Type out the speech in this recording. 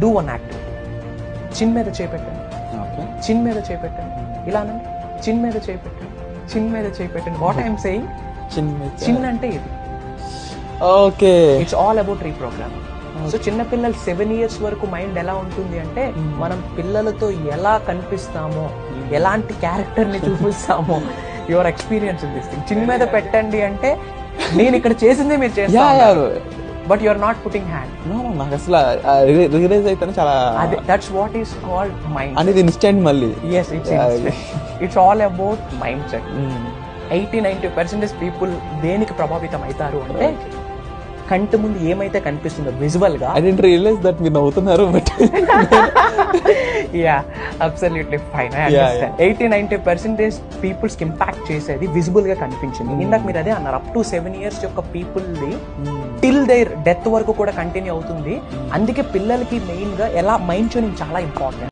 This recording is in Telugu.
Do one activity. చిన్ మీద చేపెట్టండి, చిన్ మీద చేపెట్టండి, ఇలానండి, చిన్ మీద చేపెట్టండి, చిన్ మీద చేపెట్టండి. వాట్ ఐఎమ్ సేయింగ్, చిన్ అంటే ఇది. Okay, it's all about reprogramming. So చిన్న పిల్లలు 7 years వరకు మైండ్ ఎలా ఉంటుంది అంటే, మనం పిల్లలతో ఎలా కనిపిస్తామో, ఎలాంటి క్యారెక్టర్ ని చూపిస్తామో, your experience in this thing. చిన్న మీద పెట్టండి అంటే నేను ఇక్కడ చేసిందే మీరు చేస్తారు, but you are not putting hand. నాకు అసలు రియలైజ్ అయితే చాలా, that's what is called mind. అనేది ఇన్స్టెంట్ మళ్ళీ. yes, it's all about mindset. 80-90% people దేనికి ప్రభావితం అవుతారు అంటే, కంటి ముందు ఏమైతే కనిపిస్తుందో విజువల్ గా. ఐ డెంట్ రియలైజ్ దట్ మీరు నవ్వుతున్నారు, but yeah, absolutely fine. 80-90% peoples కి ఇంపాక్ట్ చేసేది విజిబుల్ గా కనిపించింది. ఇందాక మీరు అదే అన్నారు, అప్ టు 7 years యొక్క people the till their death వరకు కూడా కంటిన్యూ అవుతుంది. అందుకే పిల్లలకి మెయిన్ గా ఎలా మైండ్ ట్యూనింగ్ చాలా ఇంపార్టెంట్.